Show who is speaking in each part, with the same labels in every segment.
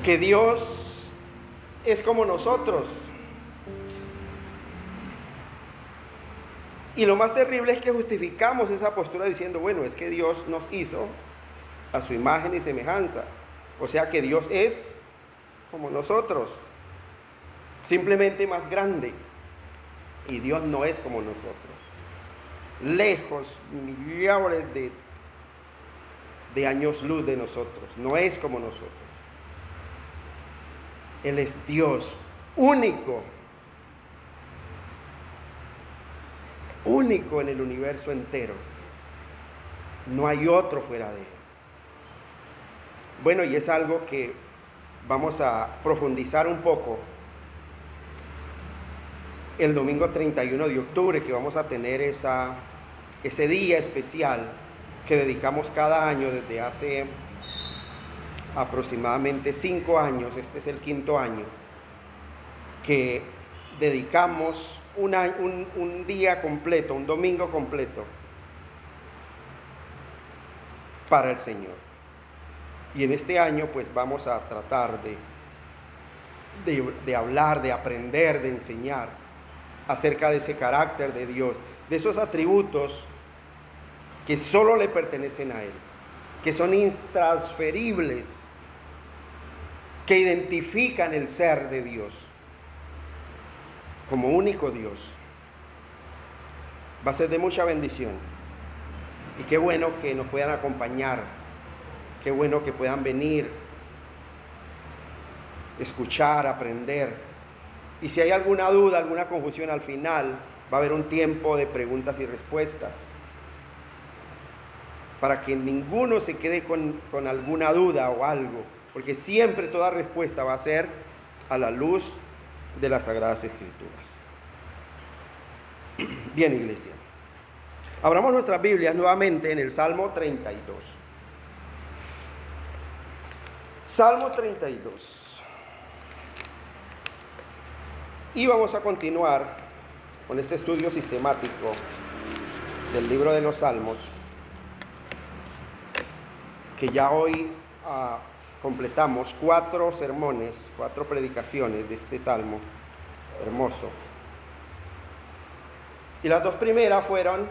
Speaker 1: que Dios es como nosotros. Y lo más terrible es que justificamos esa postura diciendo, bueno, es que Dios nos hizo a su imagen y semejanza. O sea que Dios es como nosotros, simplemente más grande. Y Dios no es como nosotros. Lejos, millares de años luz de nosotros. No es como nosotros. Él es Dios único. Único en el universo entero. No hay otro fuera de él. Bueno, y es algo que vamos a profundizar un poco el domingo 31 de octubre, que vamos a tener ese día especial que dedicamos cada año desde hace aproximadamente 5 años. Este es el 5.º año que dedicamos un día completo, un domingo completo para el Señor. Y en este año pues vamos a tratar de hablar, de aprender, de enseñar acerca de ese carácter de Dios, de esos atributos que solo le pertenecen a Él, que son intransferibles, que identifican el ser de Dios como único Dios. Va a ser de mucha bendición. Y qué bueno que nos puedan acompañar, qué bueno que puedan venir, escuchar, aprender. Y si hay alguna duda, alguna confusión al final, va a haber un tiempo de preguntas y respuestas, para que ninguno se quede con alguna duda o algo, porque siempre toda respuesta va a ser a la luz de las Sagradas Escrituras. Bien, iglesia. Abramos nuestras Biblias nuevamente en el Salmo 32. Salmo 32. Y vamos a continuar con este estudio sistemático del libro de los Salmos, que ya hoy completamos 4 sermones, 4 predicaciones de este salmo hermoso. Y las 2 primeras fueron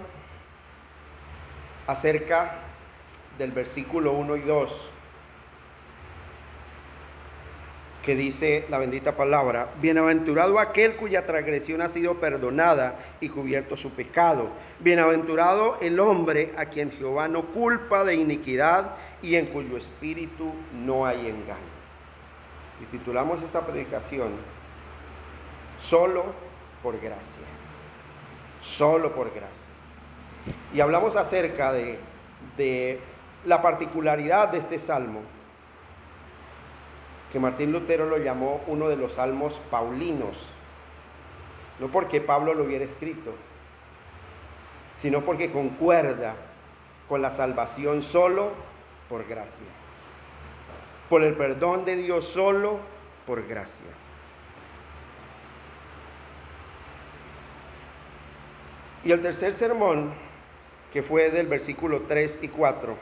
Speaker 1: acerca del versículo 1 y 2, que dice la bendita palabra: bienaventurado aquel cuya transgresión ha sido perdonada y cubierto su pecado. Bienaventurado el hombre a quien Jehová no culpa de iniquidad y en cuyo espíritu no hay engaño. Y titulamos esa predicación Solo por gracia. Solo por gracia. Y hablamos acerca de la particularidad de este salmo, que Martín Lutero lo llamó uno de los salmos paulinos, no porque Pablo lo hubiera escrito, sino porque concuerda con la salvación solo por gracia, por el perdón de Dios solo por gracia. Y el tercer sermón, que fue del versículo 3 y 4,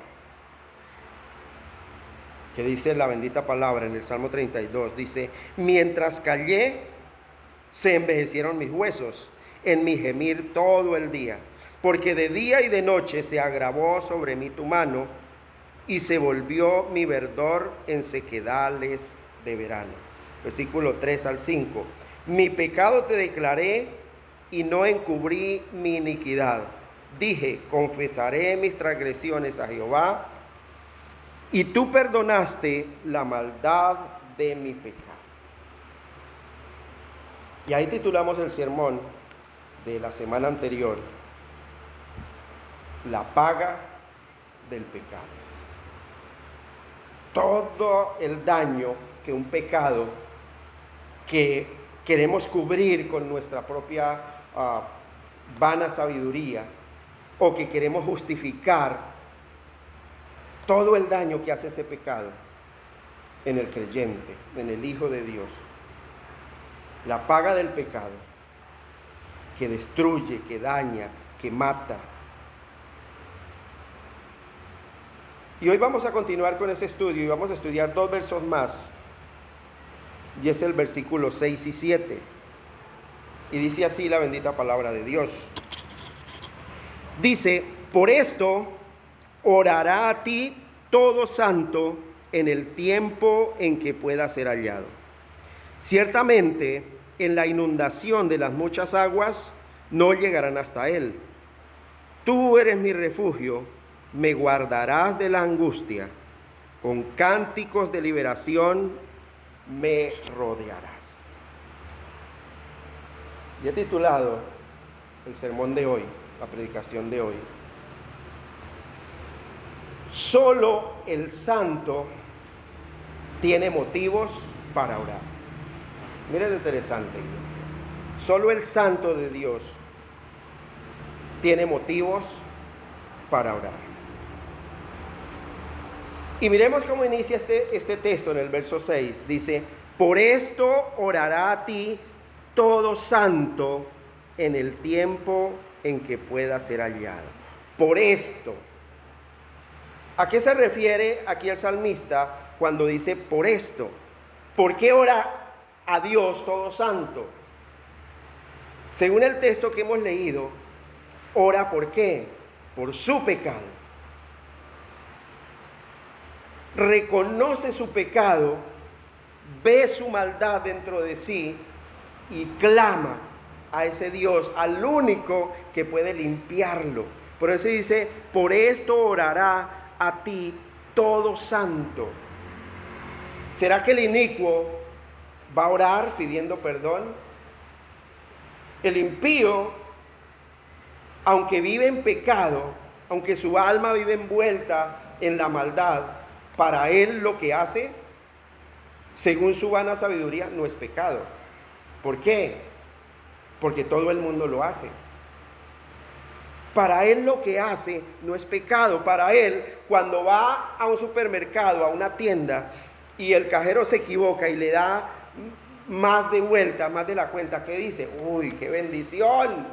Speaker 1: que dice la bendita palabra en el Salmo 32, dice: mientras callé, se envejecieron mis huesos, en mi gemir todo el día, porque de día y de noche se agravó sobre mí tu mano, y se volvió mi verdor en sequedales de verano. Versículo 3 al 5. Mi pecado te declaré, y no encubrí mi iniquidad. Dije: confesaré mis transgresiones a Jehová, y tú perdonaste la maldad de mi pecado. Y ahí titulamos el sermón de la semana anterior: la paga del pecado. Todo el daño que un pecado que queremos cubrir con nuestra propia vana sabiduría, o que queremos justificar, todo el daño que hace ese pecado en el creyente, en el Hijo de Dios. La paga del pecado, que destruye, que daña, que mata. Y hoy vamos a continuar con ese estudio y vamos a estudiar 2 versos más y es el versículo 6 y 7. Y dice así la bendita palabra de Dios. Dice: por esto orará a ti todo santo en el tiempo en que pueda ser hallado. Ciertamente, en la inundación de las muchas aguas no llegarán hasta él. Tú eres mi refugio, me guardarás de la angustia, con cánticos de liberación me rodearás. Y he titulado el sermón de hoy, la predicación de hoy: solo el santo tiene motivos para orar. Miren lo interesante, iglesia. Solo el santo de Dios tiene motivos para orar. Y miremos cómo inicia este texto en el verso 6. Dice: por esto orará a ti todo santo en el tiempo en que pueda ser hallado. Por esto. ¿A qué se refiere aquí el salmista cuando dice por esto? ¿Por qué ora a Dios todo santo? Según el texto que hemos leído, ora ¿por qué? Por su pecado. Reconoce su pecado, ve su maldad dentro de sí y clama a ese Dios, al único que puede limpiarlo. Por eso dice: por esto orará a ti todo santo. ¿Será que el inicuo va a orar pidiendo perdón? El impío, aunque vive en pecado, aunque su alma vive envuelta en la maldad, para él lo que hace, según su vana sabiduría, no es pecado. ¿Por qué? Porque todo el mundo lo hace. Para él lo que hace no es pecado. Para él, cuando va a un supermercado, a una tienda, y el cajero se equivoca y le da más de vuelta, más de la cuenta, ¿qué dice? ¡Uy, qué bendición!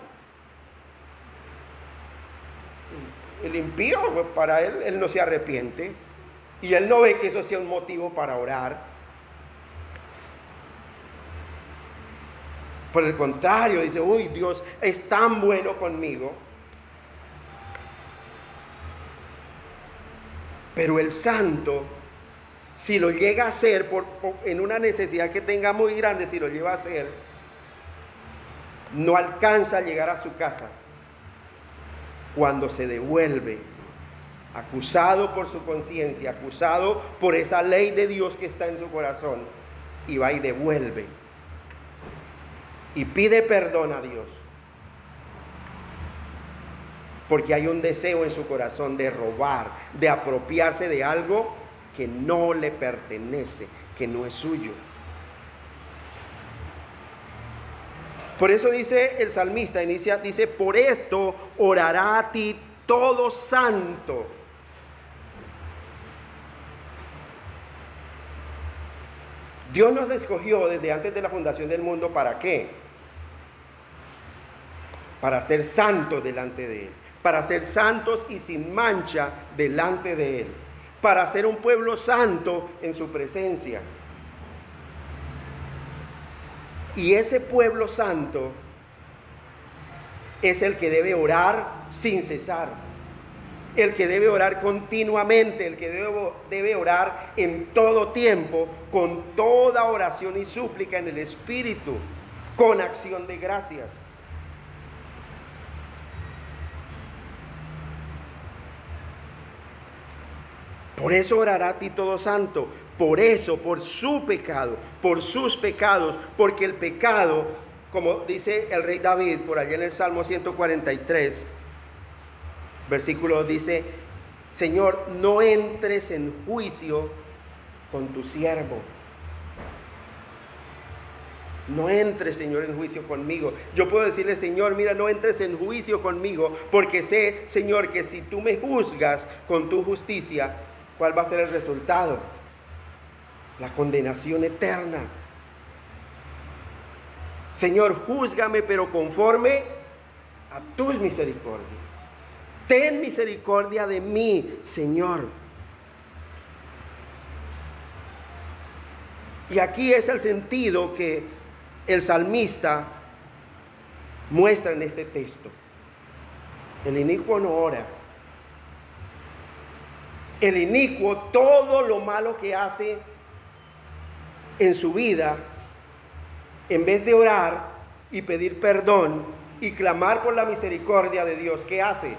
Speaker 1: El impío, pues para él no se arrepiente. Y él no ve que eso sea un motivo para orar. Por el contrario, dice: uy, Dios es tan bueno conmigo. Pero el santo, si lo llega a hacer en una necesidad que tenga muy grande, si lo lleva a hacer, no alcanza a llegar a su casa cuando se devuelve, acusado por su conciencia, acusado por esa ley de Dios que está en su corazón, y va y devuelve y pide perdón a Dios, porque hay un deseo en su corazón de robar, de apropiarse de algo que no le pertenece, que no es suyo. Por eso dice el salmista, dice: por esto orará a ti todo santo. Dios nos escogió desde antes de la fundación del mundo, ¿para qué? Para ser santos delante de Él, para ser santos y sin mancha delante de Él, para ser un pueblo santo en su presencia. Y ese pueblo santo es el que debe orar sin cesar, el que debe orar continuamente, el que debe orar en todo tiempo, con toda oración y súplica en el Espíritu, con acción de gracias. Por eso orará a ti todo santo, por eso, por su pecado, por sus pecados, porque el pecado, como dice el rey David por allá en el Salmo 143, versículo 2, dice: Señor, no entres en juicio con tu siervo. No entres, Señor, en juicio conmigo. Yo puedo decirle: Señor, mira, no entres en juicio conmigo, porque sé, Señor, que si tú me juzgas con tu justicia, ¿cuál va a ser el resultado? La condenación eterna. Señor, júzgame, pero conforme a tus misericordias. Ten misericordia de mí, Señor. Y aquí es el sentido que el salmista muestra en este texto. El inicuo no ora. El inicuo, todo lo malo que hace en su vida, en vez de orar y pedir perdón y clamar por la misericordia de Dios, ¿qué hace?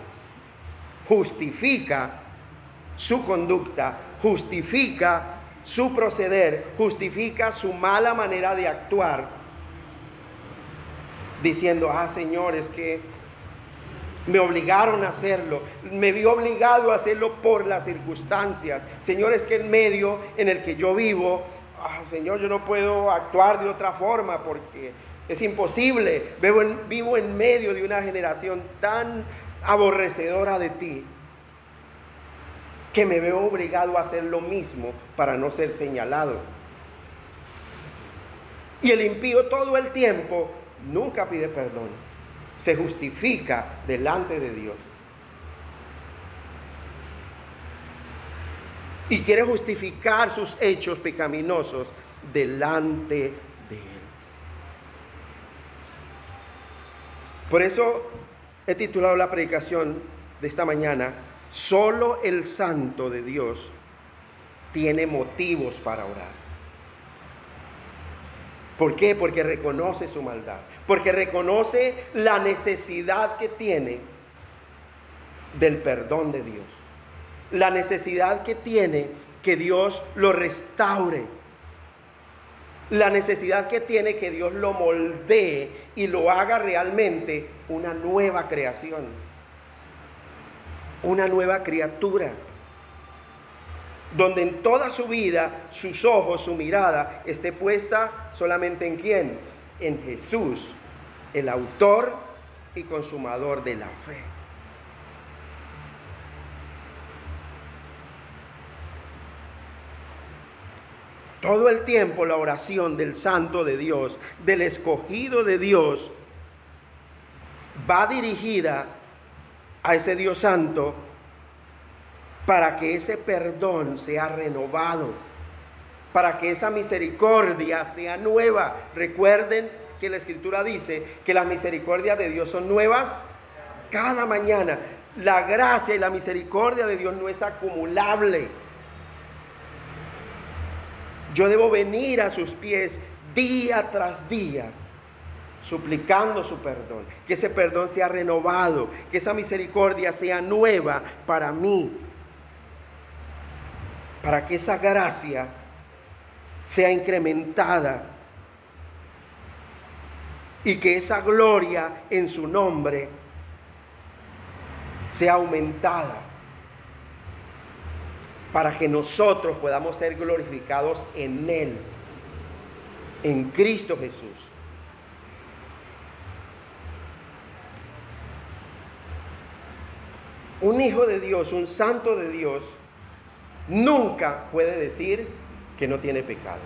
Speaker 1: Justifica su conducta, justifica su proceder, justifica su mala manera de actuar, diciendo: Señor, es que me obligaron a hacerlo, me vi obligado a hacerlo por las circunstancias. Señor, es que el medio en el que yo vivo, Señor, yo no puedo actuar de otra forma porque es imposible. Vivo en medio de una generación tan aborrecedora de ti que me veo obligado a hacer lo mismo para no ser señalado. Y el impío todo el tiempo nunca pide perdón, se justifica delante de Dios y quiere justificar sus hechos pecaminosos delante de Él. Por eso he titulado la predicación de esta mañana: solo el santo de Dios tiene motivos para orar. ¿Por qué? Porque reconoce su maldad, porque reconoce la necesidad que tiene del perdón de Dios, la necesidad que tiene que Dios lo restaure, la necesidad que tiene que Dios lo moldee y lo haga realmente una nueva creación, una nueva criatura, donde en toda su vida, sus ojos, su mirada esté puesta solamente ¿en quién? En Jesús, el autor y consumador de la fe. Todo el tiempo la oración del santo de Dios, del escogido de Dios, va dirigida a ese Dios santo para que ese perdón sea renovado, para que esa misericordia sea nueva. Recuerden que la Escritura dice que las misericordias de Dios son nuevas cada mañana. La gracia y la misericordia de Dios no es acumulable. Yo debo venir a sus pies día tras día, suplicando su perdón, que ese perdón sea renovado, que esa misericordia sea nueva para mí, para que esa gracia sea incrementada y que esa gloria en su nombre sea aumentada, para que nosotros podamos ser glorificados en Él, en Cristo Jesús. Un hijo de Dios, un santo de Dios, nunca puede decir que no tiene pecado.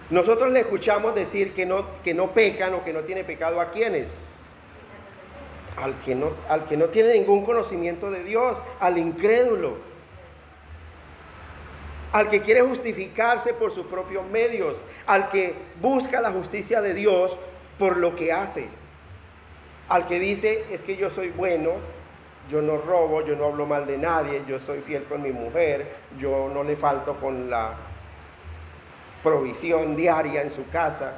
Speaker 1: Nosotros le escuchamos decir que no pecan o que no tiene pecado. ¿A quiénes? Al que no tiene ningún conocimiento de Dios, al incrédulo, al que quiere justificarse por sus propios medios, al que busca la justicia de Dios por lo que hace, al que dice: es que yo soy bueno, yo no robo, yo no hablo mal de nadie, yo soy fiel con mi mujer, yo no le falto con la provisión diaria en su casa.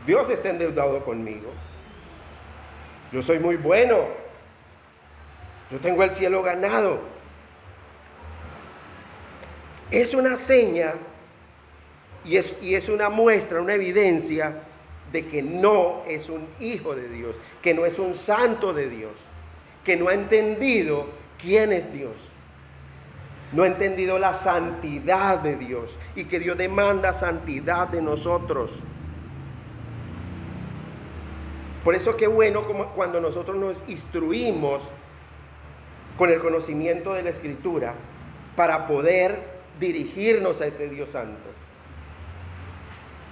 Speaker 1: Dios está endeudado conmigo. Yo soy muy bueno. Yo tengo el cielo ganado. Es una seña y es una muestra, una evidencia de que no es un hijo de Dios, que no es un santo de Dios, que no ha entendido quién es Dios, no ha entendido la santidad de Dios y que Dios demanda santidad de nosotros. Por eso qué bueno como cuando nosotros nos instruimos con el conocimiento de la Escritura para poder dirigirnos a ese Dios santo,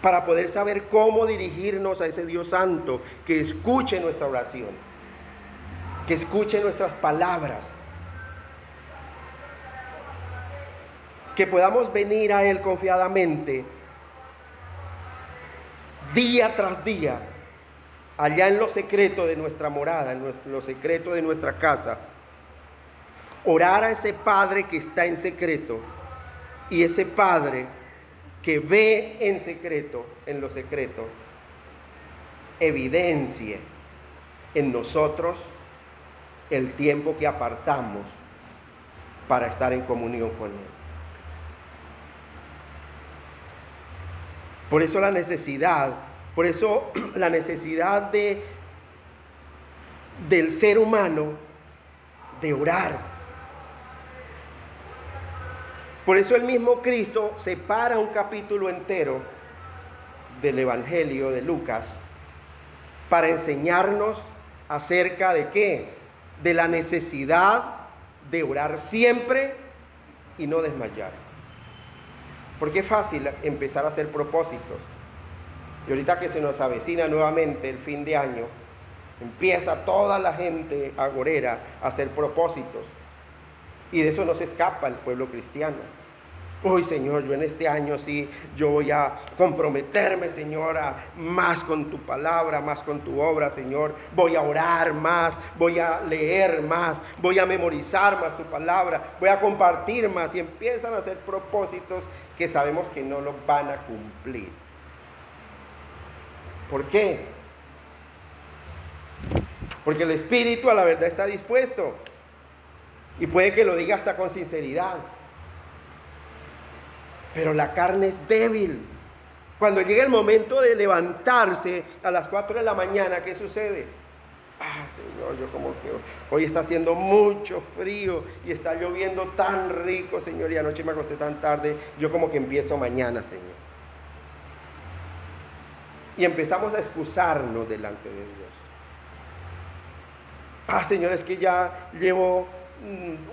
Speaker 1: para poder saber cómo dirigirnos a ese Dios santo, que escuche nuestra oración, que escuche nuestras palabras. que podamos venir a Él confiadamente, día tras día, allá en lo secreto de nuestra morada, en lo secreto de nuestra casa, orar a ese Padre que está en secreto, y ese Padre que ve en secreto, en lo secreto, evidencie en nosotros el tiempo que apartamos para estar en comunión con Él. Por eso la necesidad del ser humano de orar. Por eso el mismo Cristo separa un capítulo entero del Evangelio de Lucas para enseñarnos acerca de ¿qué? De la necesidad de orar siempre y no desmayar. Porque es fácil empezar a hacer propósitos. Y ahorita que se nos avecina nuevamente el fin de año, empieza toda la gente agorera a hacer propósitos. Y de eso no se escapa el pueblo cristiano. Uy, Señor, yo en este año sí, yo voy a comprometerme, Señor, más con tu palabra, más con tu obra, Señor. Voy a orar más, voy a leer más, voy a memorizar más tu palabra, voy a compartir más. Y empiezan a hacer propósitos que sabemos que no los van a cumplir. ¿Por qué? Porque el espíritu a la verdad está dispuesto. Y puede que lo diga hasta con sinceridad. Pero la carne es débil. Cuando llega el momento de levantarse a las 4 de la mañana, ¿qué sucede? Señor, yo como que hoy está haciendo mucho frío y está lloviendo tan rico, Señor, y anoche me acosté tan tarde, yo como que empiezo mañana, Señor. Y empezamos a excusarnos delante de Dios. Señor, es que ya llevo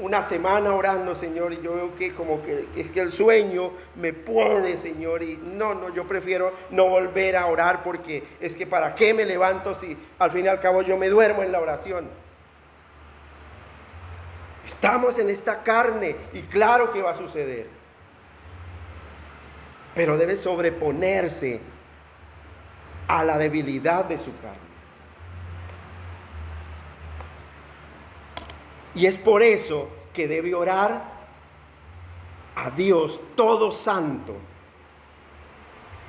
Speaker 1: una semana orando, Señor, y yo veo que como que es que el sueño me pone, Señor, y no, yo prefiero no volver a orar porque es que para qué me levanto si al fin y al cabo yo me duermo en la oración. Estamos en esta carne y claro que va a suceder, pero debe sobreponerse a la debilidad de su carne. Y es por eso que debe orar a Dios todo santo.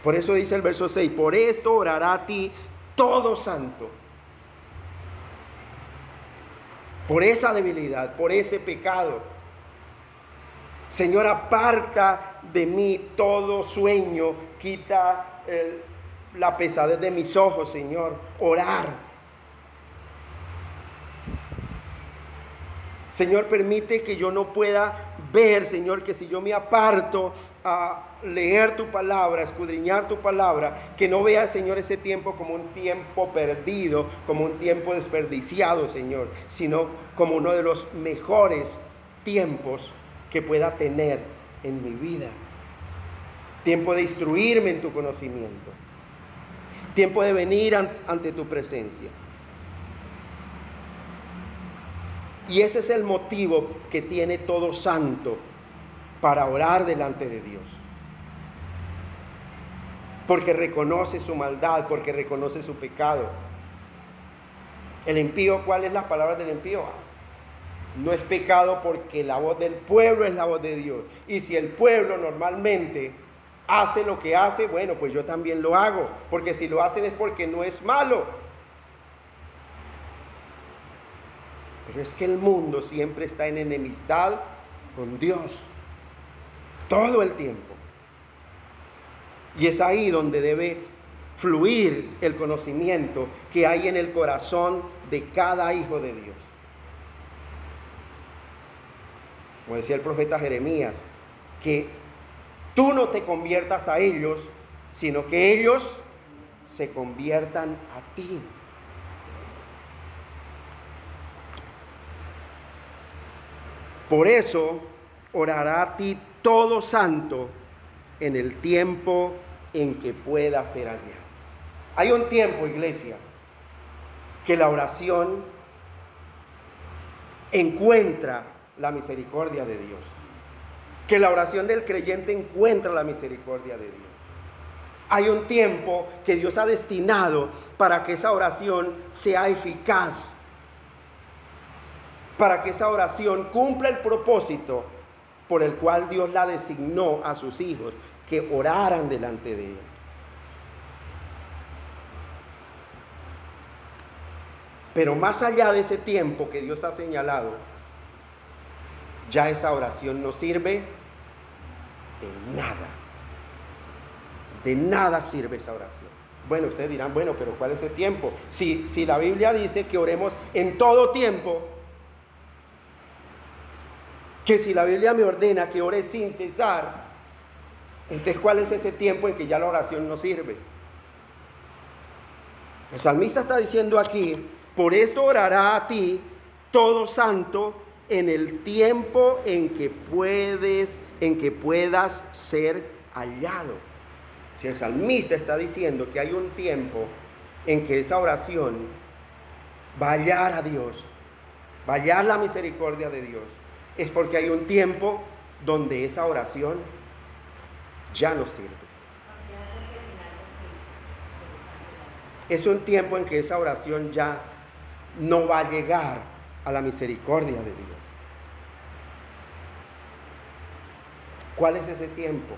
Speaker 1: Por eso dice el verso 6, por esto orará a ti todo santo. Por esa debilidad, por ese pecado. Señor, aparta de mí todo sueño, quita la pesadez de mis ojos, Señor. Orar. Señor, permite que yo no pueda ver, Señor, que si yo me aparto a leer tu palabra, a escudriñar tu palabra, que no vea, Señor, ese tiempo como un tiempo perdido, como un tiempo desperdiciado, Señor, sino como uno de los mejores tiempos que pueda tener en mi vida. Tiempo de instruirme en tu conocimiento. Tiempo de venir ante tu presencia. Y ese es el motivo que tiene todo santo para orar delante de Dios. Porque reconoce su maldad, porque reconoce su pecado. El impío, ¿cuál es la palabra del impío? No es pecado porque la voz del pueblo es la voz de Dios. Y si el pueblo normalmente hace lo que hace, bueno, pues yo también lo hago. Porque si lo hacen es porque no es malo. Pero es que el mundo siempre está en enemistad con Dios. Todo el tiempo. Y es ahí donde debe fluir el conocimiento que hay en el corazón de cada hijo de Dios. Como decía el profeta Jeremías, que tú no te conviertas a ellos, sino que ellos se conviertan a ti. Por eso orará a ti todo santo en el tiempo en que pueda ser hallado. Hay un tiempo, iglesia, que la oración encuentra la misericordia de Dios. que la oración del creyente encuentra la misericordia de Dios. Hay un tiempo que Dios ha destinado para que esa oración sea eficaz, para que esa oración cumpla el propósito por el cual Dios la designó a sus hijos, que oraran delante de Él. Pero más allá de ese tiempo que Dios ha señalado, ya esa oración no sirve de nada. De nada sirve esa oración. Bueno, ustedes dirán, bueno, pero ¿cuál es ese tiempo? Si la Biblia dice que oremos en todo tiempo, que si la Biblia me ordena que ore sin cesar, entonces ¿cuál es ese tiempo en que ya la oración no sirve? El salmista está diciendo aquí: por esto orará a ti todo santo en el tiempo en que puedas ser hallado. Si el salmista está diciendo que hay un tiempo en que esa oración va a hallar a Dios, va a hallar la misericordia de Dios, es porque hay un tiempo donde esa oración ya no sirve. Es un tiempo en que esa oración ya no va a llegar a la misericordia de Dios. ¿Cuál es ese tiempo?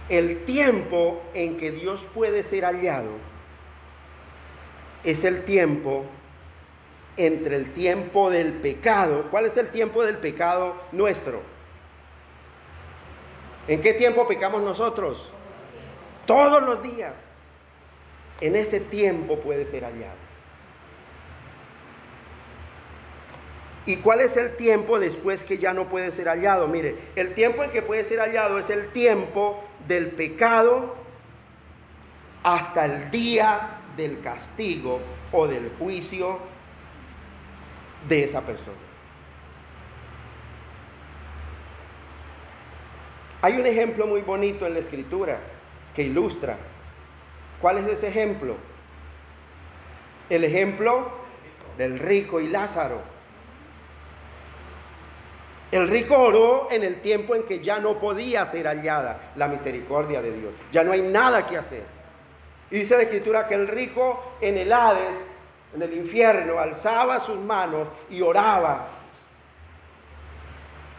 Speaker 1: El tiempo en que Dios puede ser hallado es el tiempo entre el tiempo del pecado. ¿Cuál es el tiempo del pecado nuestro? ¿En qué tiempo pecamos nosotros? Todos los días. En ese tiempo puede ser hallado. ¿Y cuál es el tiempo después que ya no puede ser hallado? Mire, el tiempo en que puede ser hallado es el tiempo del pecado hasta el día del castigo o del juicio de esa persona. Hay un ejemplo muy bonito en la Escritura que ilustra. ¿Cuál es ese ejemplo? El ejemplo del rico y Lázaro. El rico oró en el tiempo en que ya no podía ser hallada la misericordia de Dios. Ya no hay nada que hacer. Y dice la Escritura que el rico en el Hades, en el infierno, alzaba sus manos y oraba.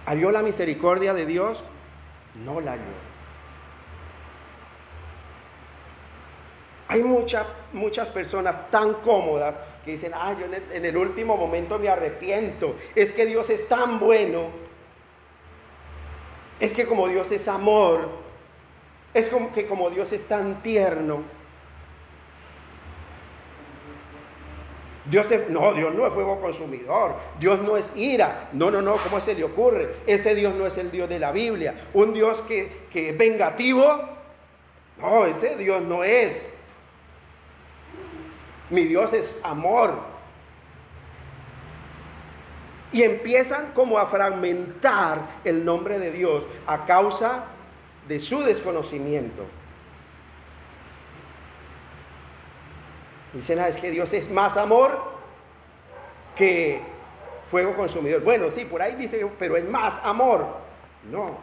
Speaker 1: ¿Halló la misericordia de Dios? No la halló. Hay muchas personas tan cómodas que dicen: yo en el último momento me arrepiento. Es que Dios es tan bueno. Es que como Dios es amor. Es como Dios es tan tierno. Dios no es fuego consumidor. Dios no es ira. No, ¿cómo se le ocurre? Ese Dios no es el Dios de la Biblia. Un Dios que es vengativo. No, ese Dios no es. Mi Dios es amor. Y empiezan como a fragmentar el nombre de Dios a causa de su desconocimiento. Dicen: es que Dios es más amor que fuego consumidor. Bueno, sí, por ahí dice, pero es más amor. No.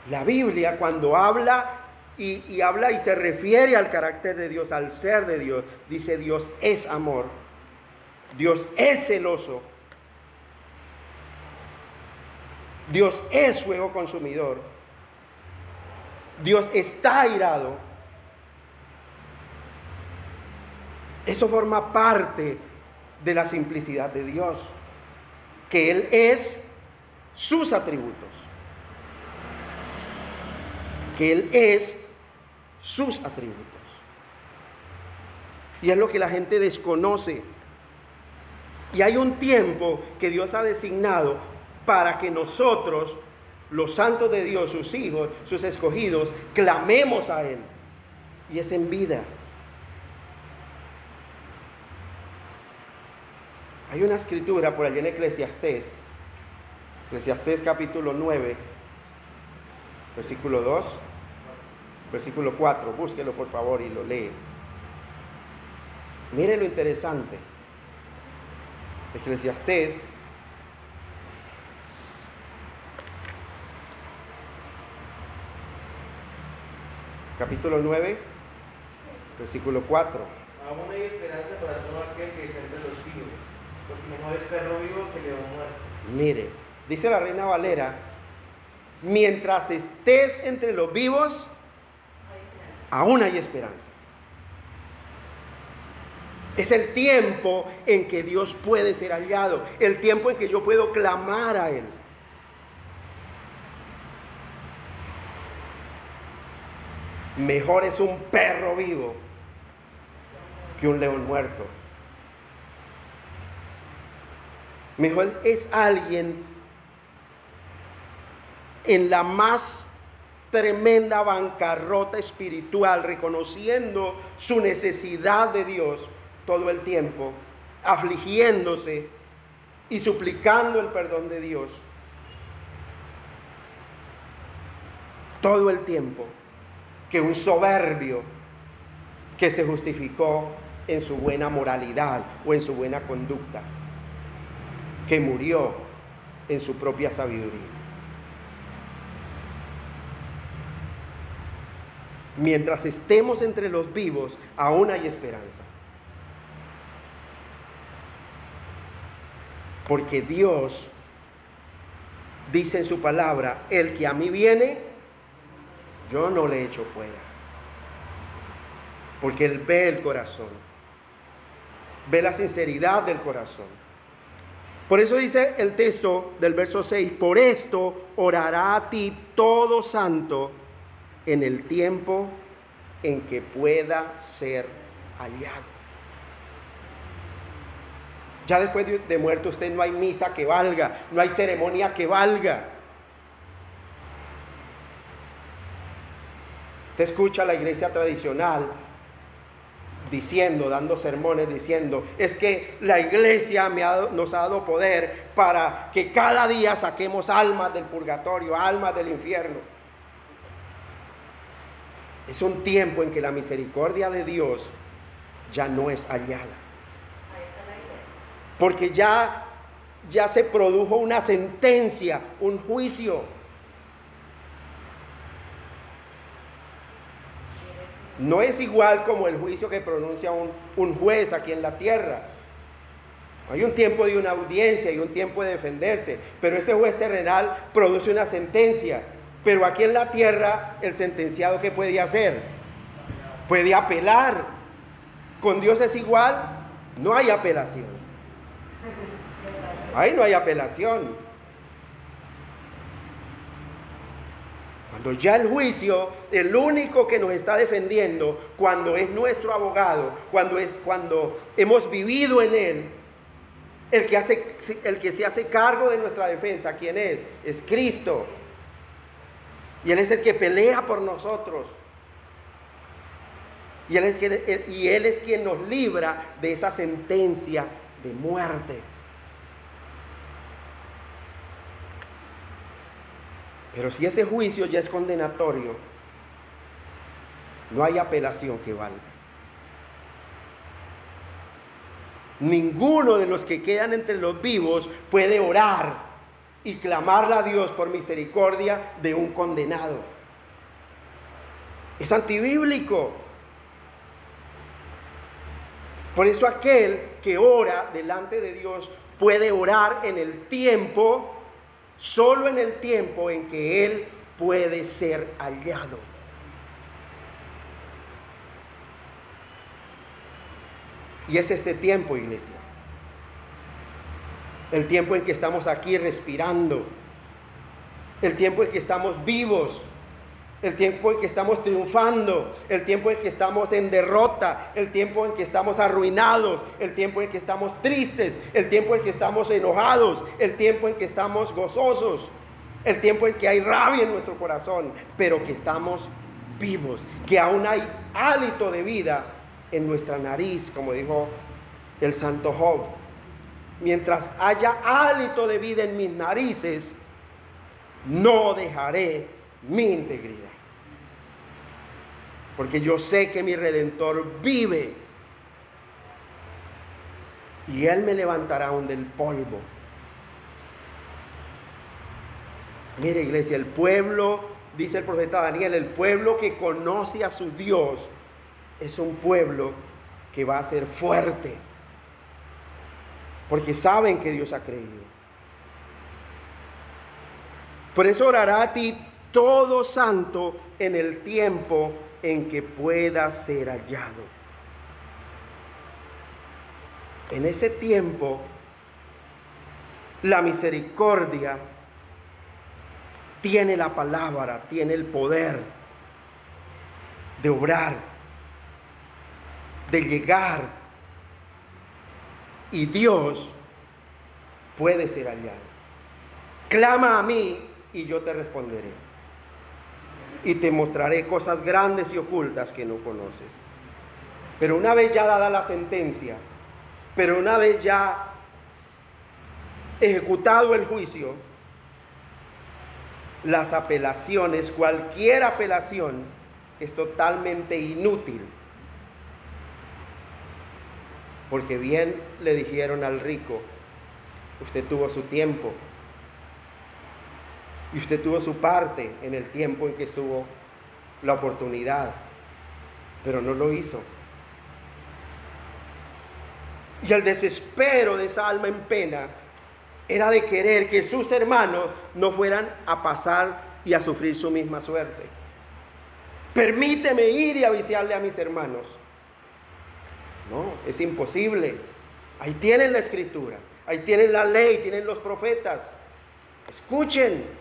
Speaker 1: La Biblia, cuando habla y habla y se refiere al carácter de Dios, al ser de Dios, dice: Dios es amor, Dios es celoso, Dios es fuego consumidor, Dios está airado. Eso forma parte de la simplicidad de Dios, que Él es sus atributos, que Él es sus atributos. Y es lo que la gente desconoce. Y hay un tiempo que Dios ha designado para que nosotros, los santos de Dios, sus hijos, sus escogidos, clamemos a Él. Y es en vida. Hay una escritura por allí en Eclesiastés capítulo 9, versículo 2, versículo 4, búsquelo por favor y lo lee. Mire lo interesante. Eclesiastés capítulo 9, versículo 4.
Speaker 2: Aún hay esperanza para todo aquel que está entre los vivos, porque mejor es perro vivo que león muerto.
Speaker 1: Mire, dice la Reina Valera, mientras estés entre los vivos, aún hay esperanza. Es el tiempo en que Dios puede ser hallado, el tiempo en que yo puedo clamar a Él. Mejor es un perro vivo que un león muerto. Mejor es alguien en la más tremenda bancarrota espiritual, reconociendo su necesidad de Dios todo el tiempo, afligiéndose y suplicando el perdón de Dios todo el tiempo, que un soberbio que se justificó en su buena moralidad o en su buena conducta, que murió en su propia sabiduría. Mientras estemos entre los vivos, aún hay esperanza. Porque Dios dice en su palabra, el que a mí viene, yo no le echo fuera. Porque Él ve el corazón, ve la sinceridad del corazón. Por eso dice el texto del verso 6, por esto orará a ti todo santo en el tiempo en que pueda ser hallado. Ya después de muerto usted no hay misa que valga, no hay ceremonia que valga. Usted escucha a la iglesia tradicional diciendo, dando sermones, diciendo, es que la iglesia nos ha dado poder para que cada día saquemos almas del purgatorio, almas del infierno. Es un tiempo en que la misericordia de Dios ya no es hallada. Porque ya se produjo una sentencia, un juicio. No es igual como el juicio que pronuncia un juez aquí en la tierra. Hay un tiempo de una audiencia y un tiempo de defenderse, pero ese juez terrenal produce una sentencia. Pero aquí en la tierra, el sentenciado, ¿qué puede hacer? Puede apelar. Con Dios es igual, no hay apelación. Ahí no hay apelación. Cuando ya el juicio, el único que nos está defendiendo, cuando es nuestro abogado, cuando hemos vivido en Él, el que se hace cargo de nuestra defensa, ¿quién es? Es Cristo. Y Él es el que pelea por nosotros. Y Él es quien nos libra de esa sentencia de muerte. Pero si ese juicio ya es condenatorio, no hay apelación que valga. Ninguno de los que quedan entre los vivos puede orar y clamarle a Dios por misericordia de un condenado. Es antibíblico. Por eso aquel que ora delante de Dios puede orar en el tiempo, solo en el tiempo en que Él puede ser hallado. Y es este tiempo, iglesia. El tiempo en que estamos aquí respirando. El tiempo en que estamos vivos. El tiempo en que estamos triunfando. El tiempo en que estamos en derrota. El tiempo en que estamos arruinados. El tiempo en que estamos tristes. El tiempo en que estamos enojados. El tiempo en que estamos gozosos. El tiempo en que hay rabia en nuestro corazón. Pero que estamos vivos. Que aún hay hálito de vida en nuestra nariz, como dijo el santo Job. Mientras haya hálito de vida en mis narices, no dejaré mi integridad. Porque yo sé que mi Redentor vive y Él me levantará aún del polvo. Mire, iglesia, el pueblo dice el profeta Daniel, el pueblo que conoce a su Dios es un pueblo que va a ser fuerte, porque saben que Dios ha creído. Por eso orará a ti todo santo en el tiempo en que pueda ser hallado. En ese tiempo, la misericordia tiene la palabra, tiene el poder de obrar, de llegar, y Dios puede ser hallado. Clama a mí y yo te responderé, y te mostraré cosas grandes y ocultas que no conoces. Pero una vez ya dada la sentencia, pero una vez ya ejecutado el juicio, las apelaciones, cualquier apelación, es totalmente inútil. Porque bien le dijeron al rico, usted tuvo su tiempo, y usted tuvo su parte en el tiempo en que estuvo la oportunidad, pero no lo hizo. Y el desespero de esa alma en pena era de querer que sus hermanos no fueran a pasar y a sufrir su misma suerte. Permíteme ir y avisarle a mis hermanos. No, es imposible. Ahí tienen la escritura, ahí tienen la ley, tienen los profetas. Escuchen.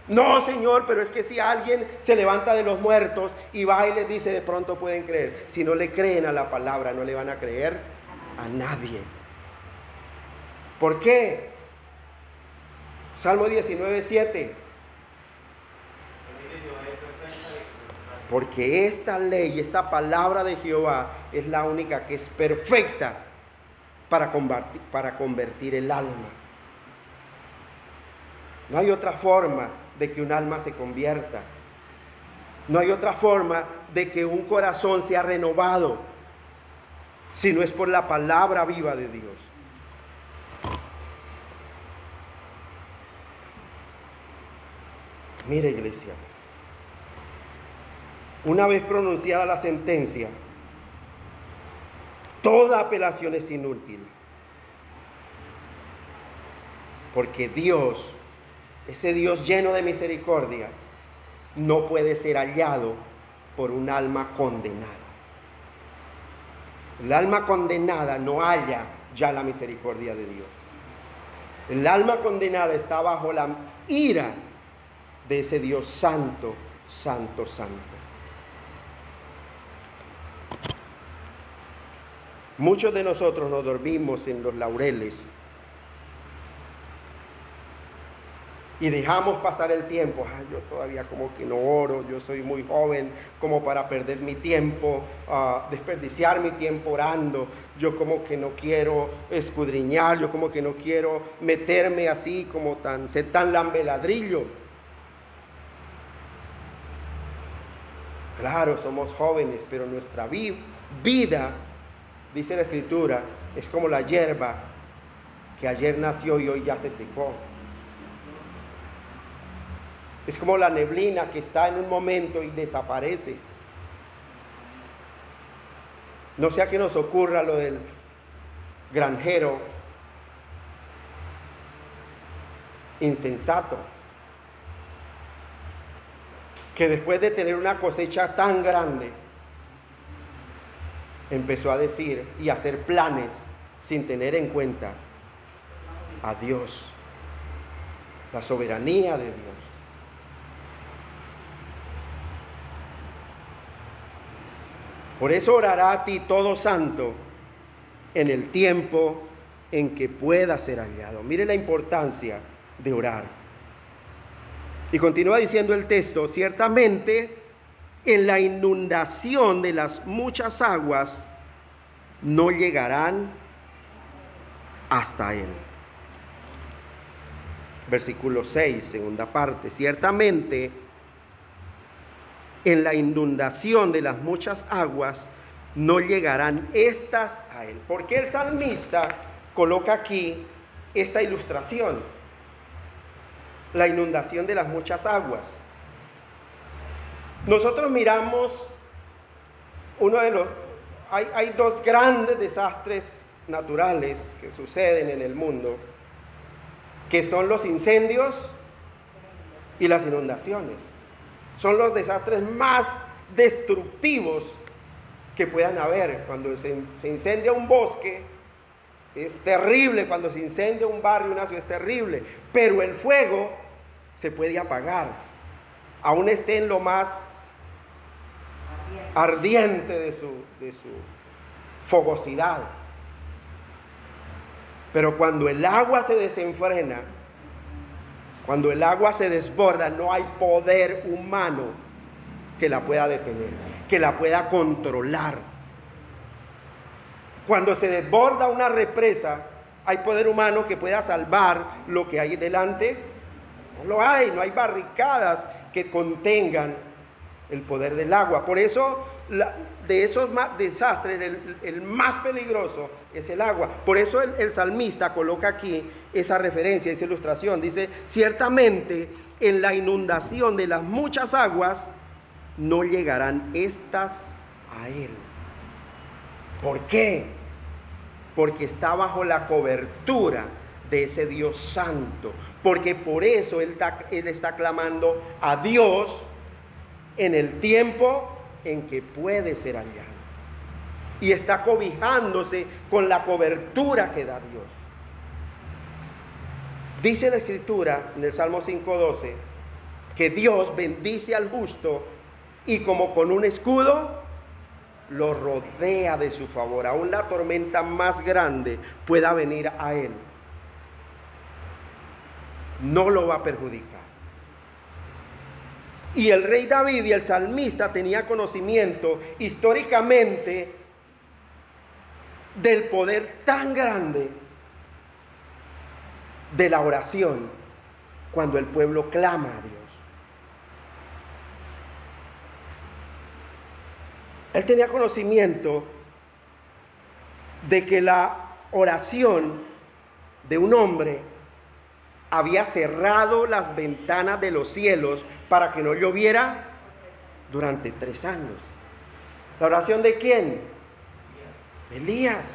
Speaker 1: No, Señor, pero es que si alguien se levanta de los muertos y va y les dice, de pronto pueden creer. Si no le creen a la palabra, no le van a creer a nadie. ¿Por qué? Salmo 19:7. Porque esta ley, esta palabra de Jehová es la única que es perfecta para convertir el alma. No hay otra forma de que un alma se convierta. No hay otra forma de que un corazón sea renovado, si no es por la palabra viva de Dios. Mire, iglesia, una vez pronunciada la sentencia, toda apelación es inútil, porque Dios, ese Dios lleno de misericordia, no puede ser hallado por un alma condenada. El alma condenada no halla ya la misericordia de Dios. El alma condenada está bajo la ira de ese Dios santo, santo, santo. Muchos de nosotros nos dormimos en los laureles y dejamos pasar el tiempo. Yo todavía como que no oro, yo soy muy joven como para perder mi tiempo, desperdiciar mi tiempo orando. Yo como que no quiero escudriñar, yo como que no quiero meterme así como ser tan lambeladrillo. Claro, somos jóvenes, pero nuestra vida, dice la Escritura, es como la hierba que ayer nació y hoy ya se secó. Es como la neblina que está en un momento y desaparece. No sea que nos ocurra lo del granjero insensato, que después de tener una cosecha tan grande, empezó a decir y a hacer planes sin tener en cuenta a Dios, la soberanía de Dios. Por eso orará a ti todo santo en el tiempo en que pueda ser hallado. Mire la importancia de orar. Y continúa diciendo el texto, ciertamente en la inundación de las muchas aguas no llegarán hasta él. Versículo 6, segunda parte, ciertamente en la inundación de las muchas aguas no llegarán estas a él. ¿Por qué el salmista coloca aquí esta ilustración? La inundación de las muchas aguas. Nosotros miramos uno de los... Hay dos grandes desastres naturales que suceden en el mundo, que son los incendios y las inundaciones. Son los desastres más destructivos que puedan haber. Cuando se incendia un bosque, es terrible. Cuando se incendia un barrio, una ciudad, es terrible. Pero el fuego se puede apagar, aún esté en lo más ardiente de su fogosidad. Pero cuando el agua se desenfrena, cuando el agua se desborda, no hay poder humano que la pueda detener, que la pueda controlar. Cuando se desborda una represa, ¿hay poder humano que pueda salvar lo que hay delante? No lo hay, no hay barricadas que contengan el poder del agua. Por eso, de esos desastres, el más peligroso es el agua. Por eso el salmista coloca aquí esa referencia, esa ilustración. Dice, ciertamente en la inundación de las muchas aguas no llegarán estas a él. ¿Por qué? Porque está bajo la cobertura de ese Dios santo. Porque por eso él está clamando a Dios en el tiempo en que puede ser hallado. Y está cobijándose con la cobertura que da Dios. Dice la Escritura en el Salmo 5:12 que Dios bendice al justo y como con un escudo lo rodea de su favor. Aún la tormenta más grande pueda venir a él, no lo va a perjudicar. Y el rey David y el salmista tenía conocimiento históricamente del poder tan grande de la oración cuando el pueblo clama a Dios. Él tenía conocimiento de que la oración de un hombre había cerrado las ventanas de los cielos para que no lloviera durante 3 años. ¿La oración de quién? De Elías.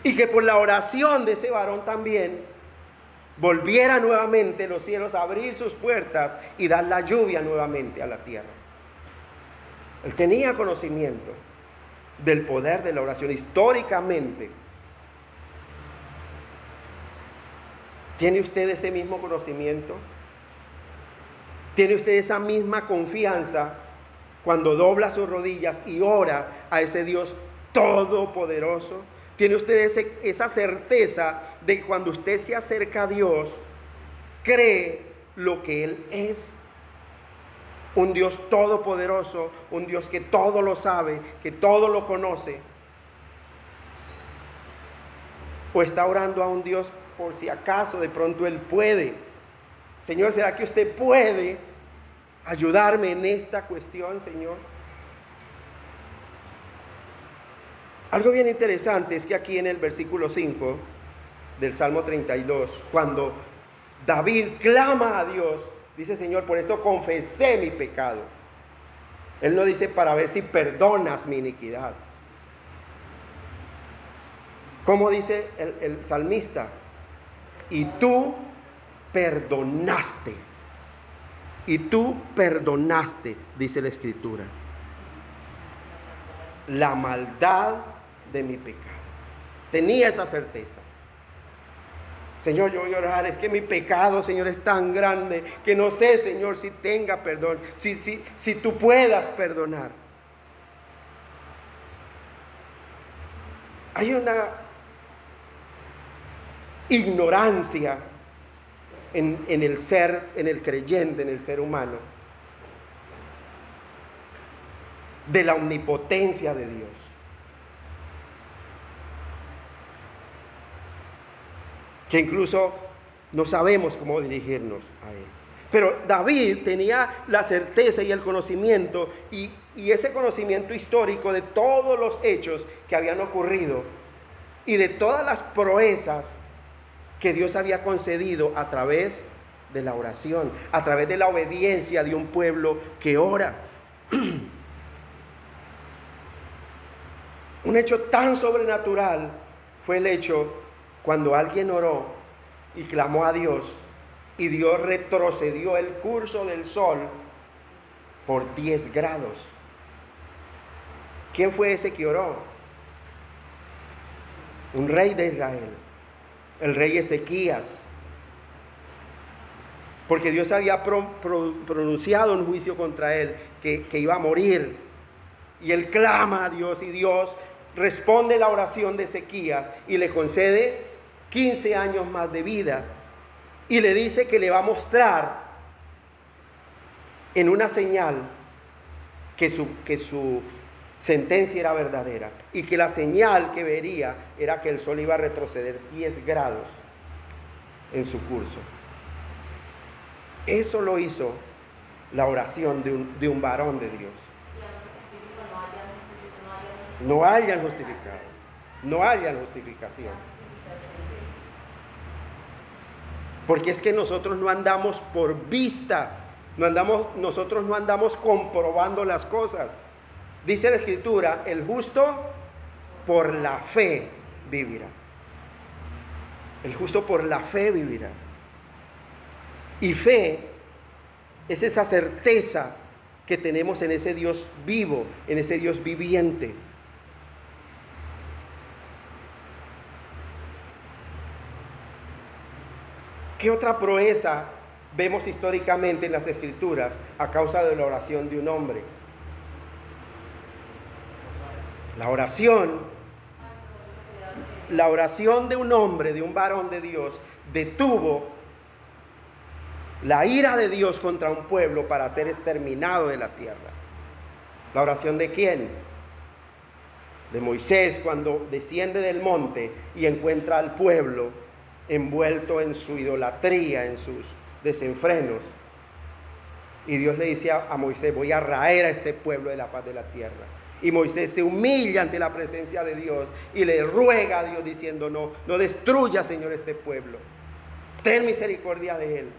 Speaker 1: Y que por la oración de ese varón también volviera nuevamente los cielos a abrir sus puertas y dar la lluvia nuevamente a la tierra. Él tenía conocimiento del poder de la oración históricamente. ¿Tiene usted ese mismo conocimiento? ¿Tiene usted esa misma confianza cuando dobla sus rodillas y ora a ese Dios todopoderoso? ¿Tiene usted esa certeza de que cuando usted se acerca a Dios, cree lo que Él es? Un Dios todopoderoso, un Dios que todo lo sabe, que todo lo conoce. ¿O está orando a un Dios por si acaso de pronto Él puede? Señor, ¿será que usted puede ayudarme en esta cuestión, Señor? Algo bien interesante es que aquí en el versículo 5 del Salmo 32, cuando David clama a Dios, dice, Señor, por eso confesé mi pecado. Él no dice para ver si perdonas mi iniquidad. ¿Cómo dice el salmista? Y tú perdonaste. Y tú perdonaste, dice la Escritura, la maldad de mi pecado. Tenía esa certeza. Señor, yo voy a orar, es que mi pecado, Señor, es tan grande que no sé, Señor, si tenga perdón, si tú puedas perdonar. Hay una ignorancia en el ser, en el creyente, en el ser humano, de la omnipotencia de Dios. Que incluso no sabemos cómo dirigirnos a Él. Pero David tenía la certeza y el conocimiento y ese conocimiento histórico de todos los hechos que habían ocurrido y de todas las proezas que Dios había concedido a través de la oración, a través de la obediencia de un pueblo que ora. Un hecho tan sobrenatural fue el hecho cuando alguien oró y clamó a Dios y Dios retrocedió el curso del sol por 10 grados. ¿Quién fue ese que oró? Un rey de Israel, el rey Ezequías. Porque Dios había pronunciado un juicio contra él, que iba a morir. Y él clama a Dios y Dios responde la oración de Ezequías y le concede 15 años más de vida. Y le dice que le va a mostrar en una señal que su sentencia era verdadera. Y que la señal que vería era que el sol iba a retroceder 10 grados en su curso. Eso lo hizo la oración de un varón de Dios. No hayan justificado. No hayan justificación. Porque es que nosotros no andamos por vista. Nosotros no andamos comprobando las cosas. Dice la Escritura, el justo por la fe vivirá. El justo por la fe vivirá. Y fe es esa certeza que tenemos en ese Dios vivo, en ese Dios viviente. ¿Qué otra proeza vemos históricamente en las Escrituras a causa de la oración de un hombre? La oración de un hombre, de un varón de Dios, detuvo la ira de Dios contra un pueblo para ser exterminado de la tierra. ¿La oración de quién? De Moisés, cuando desciende del monte y encuentra al pueblo envuelto en su idolatría, en sus desenfrenos. Y Dios le dice a Moisés, voy a raer a este pueblo de la faz de la tierra. Y Moisés se humilla ante la presencia de Dios y le ruega a Dios diciendo, no destruya, Señor, este pueblo. Ten misericordia de él.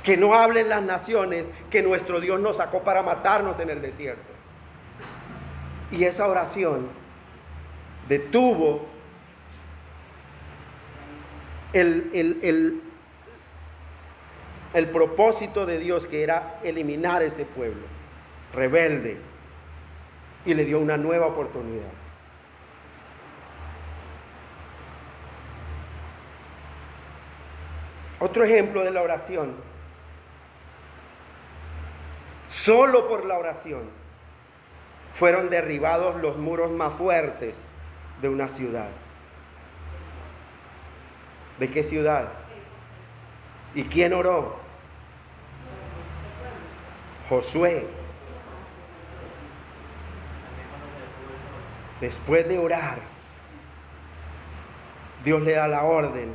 Speaker 1: Que no hablen las naciones que nuestro Dios nos sacó para matarnos en el desierto. Y esa oración detuvo el propósito de Dios, que era eliminar ese pueblo rebelde, y le dio una nueva oportunidad. Otro ejemplo de la oración. Solo por la oración fueron derribados los muros más fuertes de una ciudad. ¿De qué ciudad? ¿Y quién oró? Josué. Después de orar, Dios le da la orden.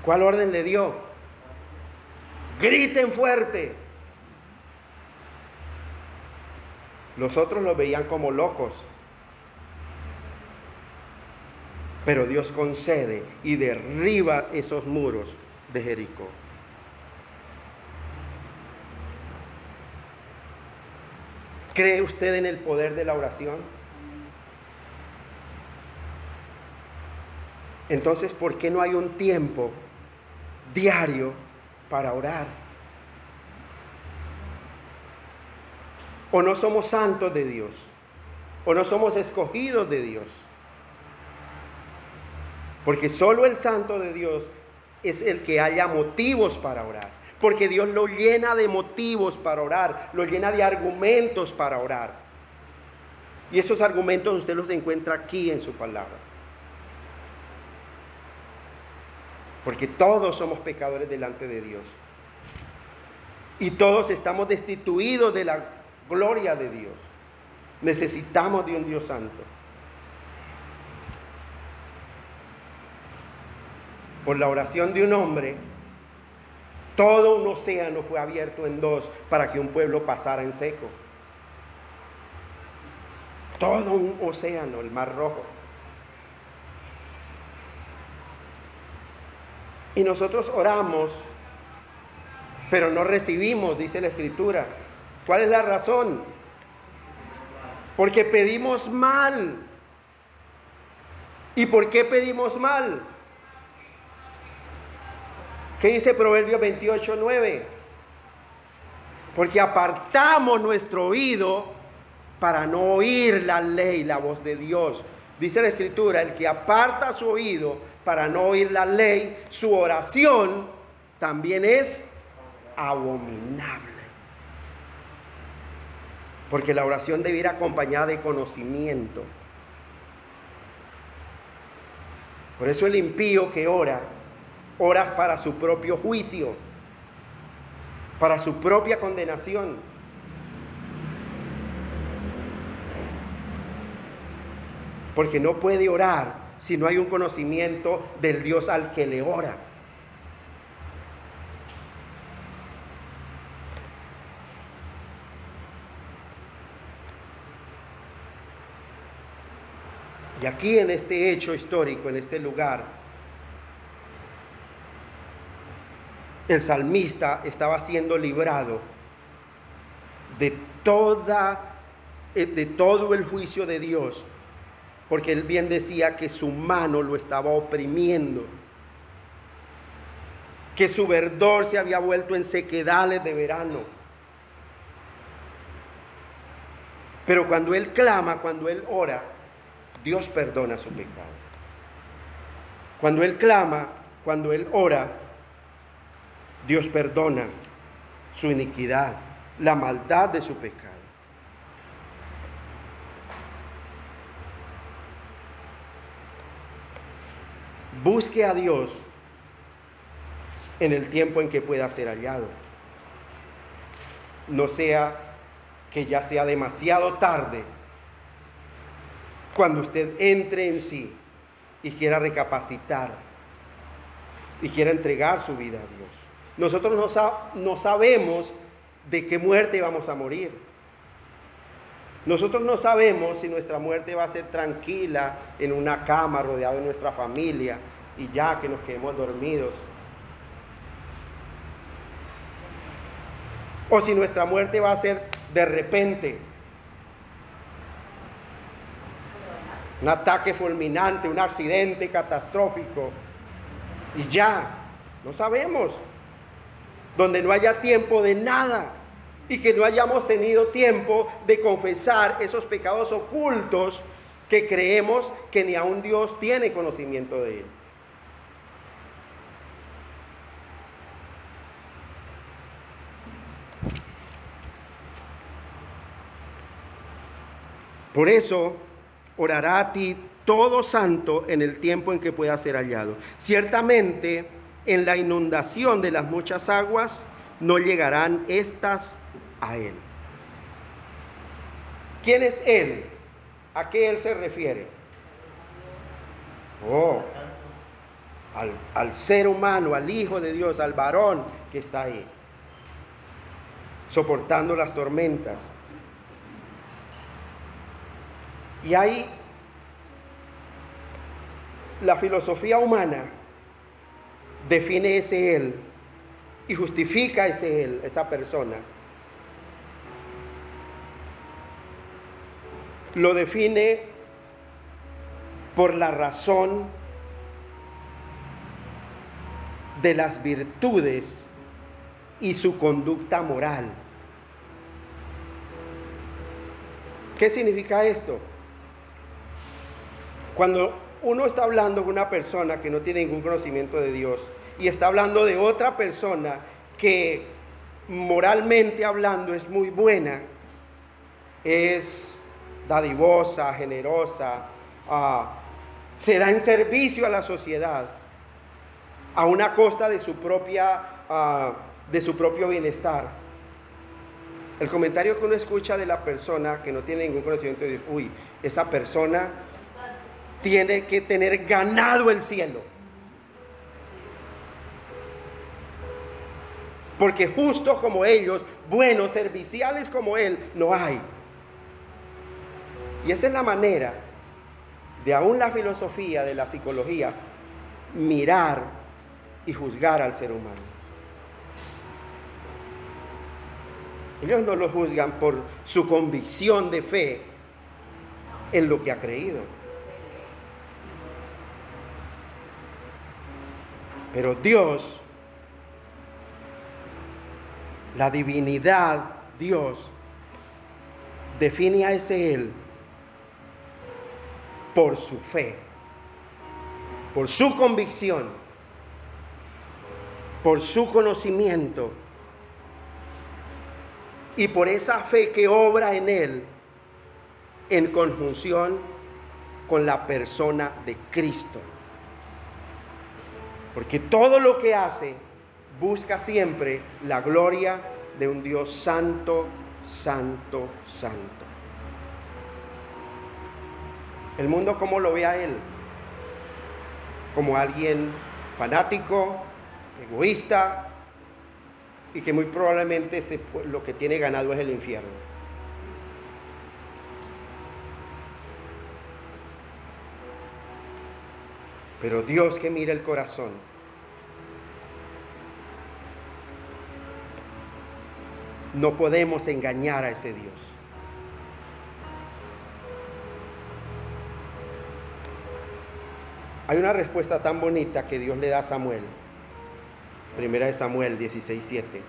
Speaker 1: ¿Cuál orden le dio? Griten fuerte. Los otros los veían como locos. Pero Dios concede y derriba esos muros de Jericó. ¿Cree usted en el poder de la oración? Entonces, ¿por qué no hay un tiempo diario para orar? ¿O no somos santos de Dios? ¿O no somos escogidos de Dios? Porque solo el santo de Dios es el que haya motivos para orar. Porque Dios lo llena de motivos para orar, lo llena de argumentos para orar. Y esos argumentos usted los encuentra aquí en su palabra. Porque todos somos pecadores delante de Dios. Y todos estamos destituidos de la gloria de Dios. Necesitamos de un Dios santo. Por la oración de un hombre, todo un océano fue abierto en dos para que un pueblo pasara en seco. Todo un océano, el Mar Rojo. Y nosotros oramos, pero no recibimos, dice la Escritura. ¿Cuál es la razón? Porque pedimos mal. ¿Y por qué pedimos mal? ¿Qué dice Proverbios 28:9? Porque apartamos nuestro oído para no oír la ley, la voz de Dios. Dice la Escritura, el que aparta su oído para no oír la ley, su oración también es abominable. Porque la oración debe ir acompañada de conocimiento. Por eso el impío que ora para su propio juicio, para su propia condenación. Porque no puede orar si no hay un conocimiento del Dios al que le ora. Y aquí en este hecho histórico, en este lugar, el salmista estaba siendo librado de todo el juicio de Dios, porque él bien decía que su mano lo estaba oprimiendo, que su verdor se había vuelto en sequedales de verano. Pero cuando él clama, cuando él ora, Dios perdona su pecado. Cuando él clama, cuando él ora, Dios perdona su iniquidad, la maldad de su pecado. Busque a Dios en el tiempo en que pueda ser hallado. No sea que ya sea demasiado tarde cuando usted entre en sí y quiera recapacitar y quiera entregar su vida a Dios. Nosotros no sabemos de qué muerte vamos a morir. Nosotros no sabemos si nuestra muerte va a ser tranquila en una cama rodeado de nuestra familia y ya que nos quedemos dormidos. O si nuestra muerte va a ser de repente. Un ataque fulminante, un accidente catastrófico. Y ya, no sabemos. Donde no haya tiempo de nada. Y que no hayamos tenido tiempo de confesar esos pecados ocultos que creemos que ni aun Dios tiene conocimiento de él. Por eso, orará a ti todo santo en el tiempo en que pueda ser hallado. Ciertamente, en la inundación de las muchas aguas, no llegarán estas a él. ¿Quién es él? ¿A qué él se refiere? Al ser humano, al Hijo de Dios, al varón que está ahí, soportando las tormentas. Y ahí la filosofía humana define ese él y justifica ese él, esa persona. Lo define por la razón de las virtudes y su conducta moral. ¿Qué significa esto? Cuando uno está hablando con una persona que no tiene ningún conocimiento de Dios y está hablando de otra persona que moralmente hablando es muy buena, es dadivosa, generosa, se da en servicio a la sociedad a una costa de su propio bienestar. El comentario que uno escucha de la persona que no tiene ningún conocimiento de Dios, esa persona tiene que tener ganado el cielo. Porque justo como ellos, buenos, serviciales como él, no hay. Y esa es la manera de aún la filosofía de la psicología mirar y juzgar al ser humano. Ellos no lo juzgan por su convicción de fe en lo que ha creído. Pero Dios, la divinidad, Dios, define a ese Él por su fe, por su convicción, por su conocimiento y por esa fe que obra en Él en conjunción con la persona de Cristo. Porque todo lo que hace busca siempre la gloria de un Dios santo, santo, santo. El mundo, ¿cómo lo ve a Él? Como alguien fanático, egoísta, y que muy probablemente lo que tiene ganado es el infierno. Pero Dios, que mira el corazón, no podemos engañar a ese Dios. Hay una respuesta tan bonita que Dios le da a Samuel. Primera de Samuel 16:7.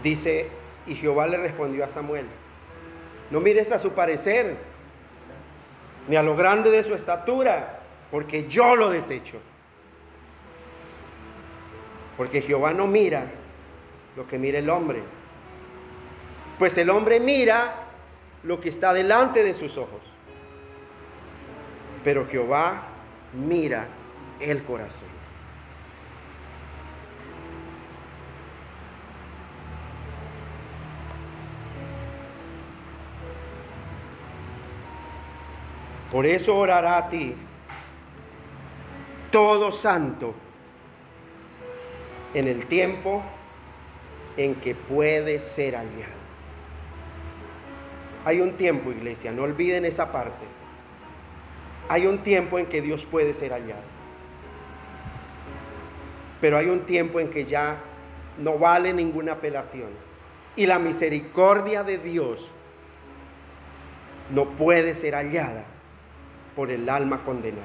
Speaker 1: Dice, y Jehová le respondió a Samuel: no mires a su parecer, ni a lo grande de su estatura, porque yo lo desecho. Porque Jehová no mira lo que mira el hombre, pues el hombre mira lo que está delante de sus ojos, pero Jehová mira el corazón. Por eso orará a ti todo santo en el tiempo en que puede ser hallado. Hay un tiempo, iglesia, no olviden esa parte. Hay un tiempo en que Dios puede ser hallado. Pero hay un tiempo en que ya no vale ninguna apelación. Y la misericordia de Dios no puede ser hallada por el alma condenada.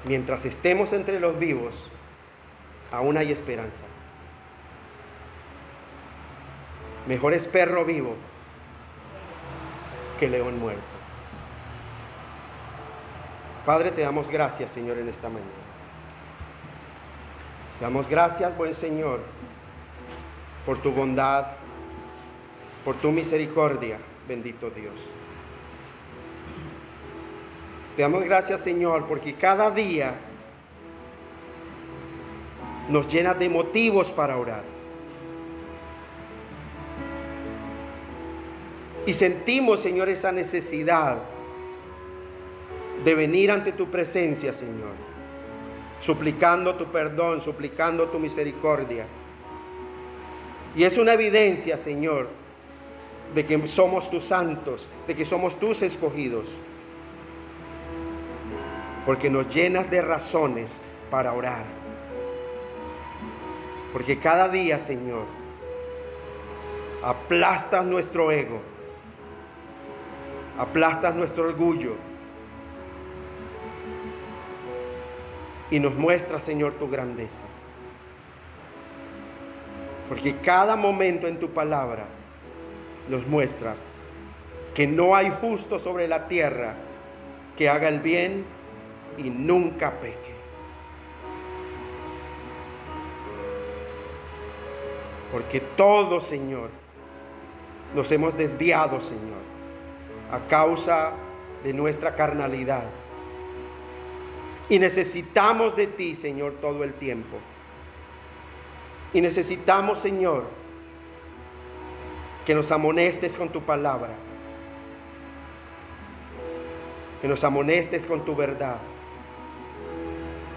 Speaker 1: Mientras estemos entre los vivos, aún hay esperanza. Mejor es perro vivo que león muerto. Padre, te damos gracias, Señor, en esta mañana. Te damos gracias, buen Señor, por tu bondad, por tu misericordia, bendito Dios. Te damos gracias, Señor, porque cada día nos llenas de motivos para orar. Y sentimos, Señor, esa necesidad de venir ante tu presencia, Señor, suplicando tu perdón, suplicando tu misericordia. Y es una evidencia, Señor, de que somos tus santos, de que somos tus escogidos, porque nos llenas de razones para orar. Porque cada día, Señor, aplastas nuestro ego, aplastas nuestro orgullo y nos muestras, Señor, tu grandeza. Porque cada momento en tu palabra nos muestras que no hay justo sobre la tierra que haga el bien y nunca peque. Porque todos, Señor, nos hemos desviado, Señor, a causa de nuestra carnalidad. Y necesitamos de ti, Señor, todo el tiempo. Y necesitamos, Señor, que nos amonestes con tu palabra, que nos amonestes con tu verdad,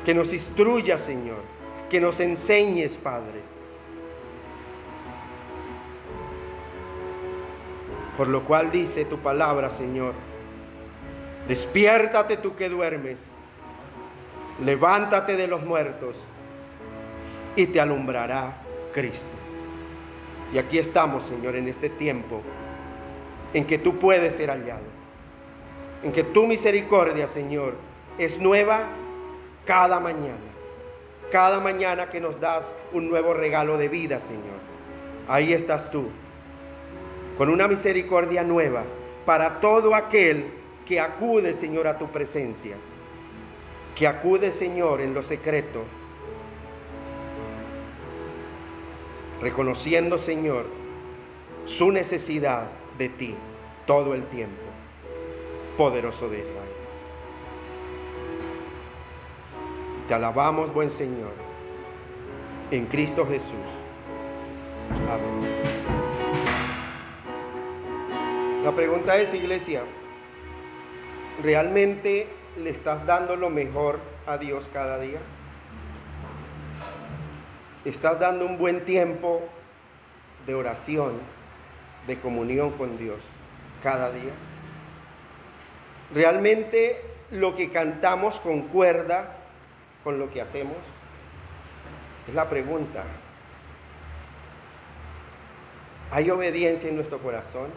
Speaker 1: que nos instruyas, Señor, que nos enseñes, Padre. Por lo cual dice tu palabra, Señor, Despiértate tú que duermes, levántate de los muertos y te alumbrará Cristo. Y aquí estamos, Señor, en este tiempo en que tú puedes ser hallado, en que tu misericordia, Señor, es nueva cada mañana que nos das un nuevo regalo de vida, Señor. Ahí estás tú, con una misericordia nueva para todo aquel que acude, Señor, a tu presencia, que acude, Señor, en lo secreto, reconociendo, Señor, su necesidad de ti todo el tiempo, poderoso de Israel. Te alabamos, buen Señor, en Cristo Jesús. Amén. La pregunta es, iglesia, ¿realmente le estás dando lo mejor a Dios cada día? ¿Estás dando un buen tiempo de oración, de comunión con Dios cada día? ¿Realmente lo que cantamos concuerda con lo que hacemos? Es la pregunta. ¿Hay obediencia en nuestro corazón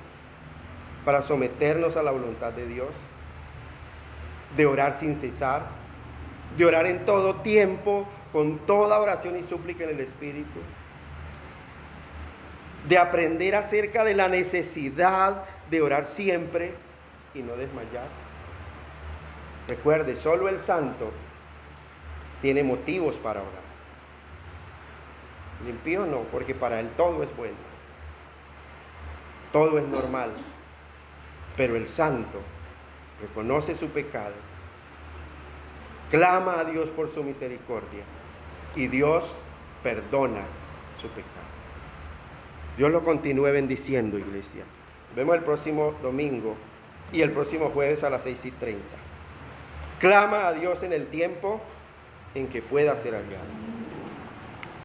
Speaker 1: para someternos a la voluntad de Dios? De orar sin cesar, de orar en todo tiempo, con toda oración y súplica en el Espíritu, de aprender acerca de la necesidad de orar siempre y no desmayar. Recuerde, solo el santo tiene motivos para orar. El impío no, porque para él todo es bueno, todo es normal, pero el santo reconoce su pecado, clama a Dios por su misericordia y Dios perdona su pecado. Dios lo continúe bendiciendo, iglesia. Nos vemos el próximo domingo y el próximo jueves a las 6:30. Clama a Dios en el tiempo en que pueda ser hallado.